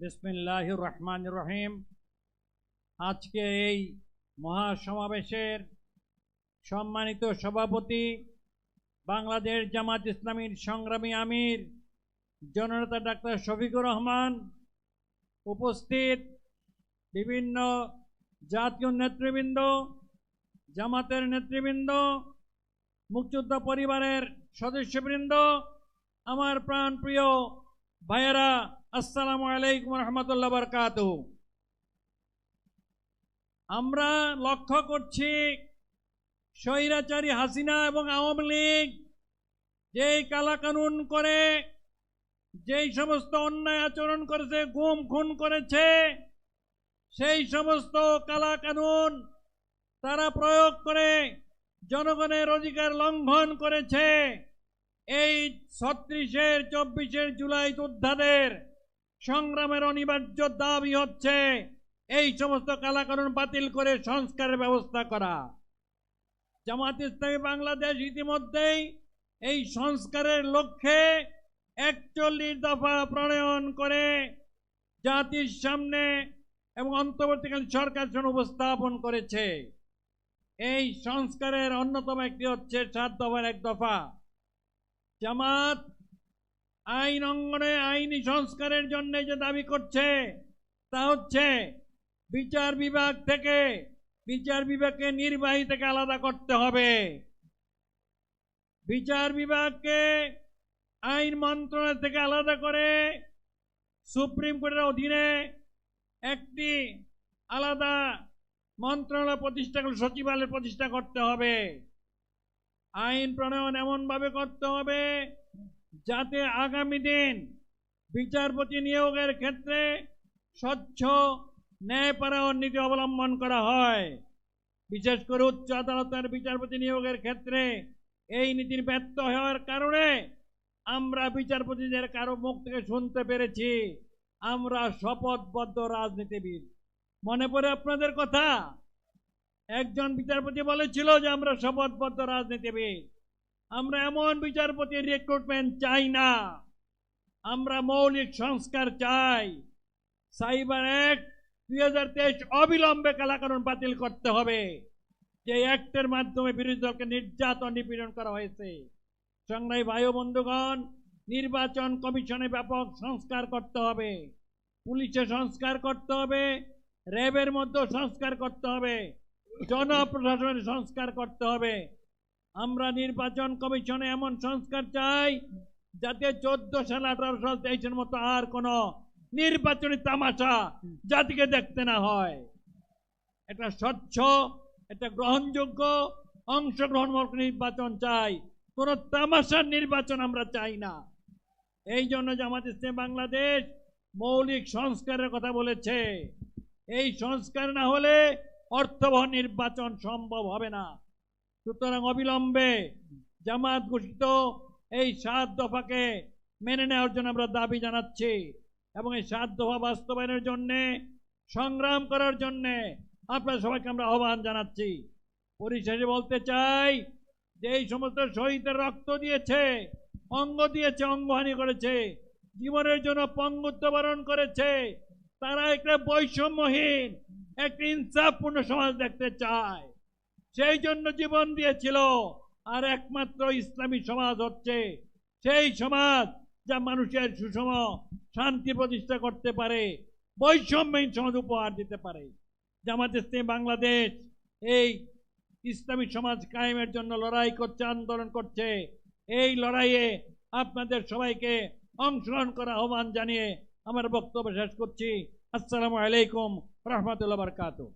বিসমিল্লাহির রহমানির রহিম। আজকে এই মহাসমাবেশের সম্মানিত সভাপতি, বাংলাদেশ জামাত ইসলামীর সংগ্রামী আমির জননেতা ডাক্তার শফিকুর রহমান, উপস্থিত বিভিন্ন জাতীয় নেতৃবৃন্দ, জামাতের নেতৃবৃন্দ, মুক্তিযোদ্ধা পরিবারের সদস্যবৃন্দ, আমার প্রাণপ্রিয় ভাইয়েরা, আসসালামু আলাইকুম রহমতুল্লাহ বারকাতুহু। আমরা লক্ষ্য করছি স্বৈরাচারী হাসিনা এবং আওয়ামী লীগ যেই কালাকানুন করে, যেই সমস্ত অন্যায় আচরণ করেছে, গুম খুন করেছে, সেই সমস্ত কালাকানুন তারা প্রয়োগ করে জনগণের অধিকার লঙ্ঘন করেছে। এই 36-এর 24-এর জুলাই যোদ্ধাদের সংগ্রামের অনিবার্য দাবি হচ্ছে এই সমস্ত কালাকানুন বাতিল করে সংস্কারের ব্যবস্থা করা। জামাত ইসলামী বাংলাদেশ ইতিমধ্যেই এই সংস্কারের লক্ষ্যে 41 দফা প্রণয়ন করে জাতির সামনে এবং অন্তর্বর্তীকালীন সরকার সামনে উপস্থাপন করেছে। এই সংস্কারের অন্যতম একটি হচ্ছে 7 দফার 1 দফা। জামাত আইন অঙ্গনে আইনি সংস্কারের জন্য যে দাবি করছে তা হচ্ছে বিচার বিভাগ থেকে, বিচার বিভাগকে নির্বাহী থেকে আলাদা করতে হবে। বিচার বিভাগকে আইন মন্ত্রণালয় থেকে আলাদা করে সুপ্রিম কোর্টের অধীনে একটি আলাদা মন্ত্রণালয় প্রতিষ্ঠা করে সচিবালয় প্রতিষ্ঠা করতে হবে। আইন প্রণয়ন এমনভাবে করতে হবে যাতে আগামী দিন বিচারপতি নিয়োগের ক্ষেত্রে স্বচ্ছ ন্যায়পরায়ণ নীতি অবলম্বন করা হয়। বিশেষ করে উচ্চ আদালতের বিচারপতি নিয়োগের ক্ষেত্রে এই নীতির ব্যর্থ হওয়ার কারণে আমরা বিচারপতিদের কারো মুখ থেকে শুনতে পেরেছি আমরা শপথবদ্ধ রাজনীতিবিদ। মনে পড়ে আপনাদের কথা? একজন বিচারপতি বলেছিল যে আমরা শপথবদ্ধ রাজনীতিবিদ। আমরা এমন বিচারপতির রিক্রুটমেন্ট চাই না, আমরা মৌলিক সংস্কার চাই। সাইবার অ্যাক্ট 2023 অবিলম্বে কালাকানুন বাতিল করতে হবে, যে অ্যাক্টের মাধ্যমে বিরোধী দলকে নির্যাতন নিপীড়ন করা হয়েছে। সংগ্রামী ভাই ও বন্ধুগণ, নির্বাচন কমিশনে ব্যাপক সংস্কার করতে হবে, পুলিশে সংস্কার করতে হবে, র্যাবের মধ্যে সংস্কার করতে হবে, জনপ্রশাসনের সংস্কার করতে হবে। আমরা নির্বাচন কমিশনে এমন সংস্কার চাই যাতে 14 সাল, 18 সাল, 23-এর মতো আর কোন নির্বাচনী তামাশা জাতিকে দেখতে না হয়। এটা স্বচ্ছ, এটা গ্রহণযোগ্য, অংশগ্রহণমূলক নির্বাচন চাই, কোন তামাশার নির্বাচন আমরা চাই না। এই জন্য জামাত ইসলামী বাংলাদেশ মৌলিক সংস্কারের কথা বলেছে। এই সংস্কার না হলে অর্থবহ নির্বাচন সম্ভব হবে না। সুতরাং অবিলম্বে জামাত ঘোষিত এই 7 দফাকে মেনে নেওয়ার জন্য আমরা দাবি জানাচ্ছি এবং এই 7 দফা বাস্তবায়নের জন্য সংগ্রাম করার জন্য আপনার সবাইকে আমরা আহ্বান জানাচ্ছি। পরিশেষে বলতে চাই যে এই সমস্ত শহীদের রক্ত দিয়েছে, অঙ্গ দিয়েছে, অঙ্গহানি করেছে, জীবনের জন্য পঙ্গুত্ব বরণ করেছে, তারা একটা বৈষম্যহীন, একটা ইনসাফপূর্ণ সমাজ দেখতে চায়, সেই জন্য জীবন দিয়েছিল। আর একমাত্র ইসলামী সমাজ হচ্ছে সেই সমাজ যা মানুষের সুষম শান্তি প্রতিষ্ঠা করতে পারে, বৈষম্যহীন সমাজ উপহার দিতে পারে। জামাত ইসলামী বাংলাদেশ এই ইসলামী সমাজ কায়েমের জন্য লড়াই করছে, আন্দোলন করছে। এই লড়াইয়ে আপনাদের সবাইকে অংশগ্রহণ করার আহ্বান জানিয়ে আমার বক্তব্য শেষ করছি। আসসালামু আলাইকুম রহমতুল্লাহ বারকাতুহু।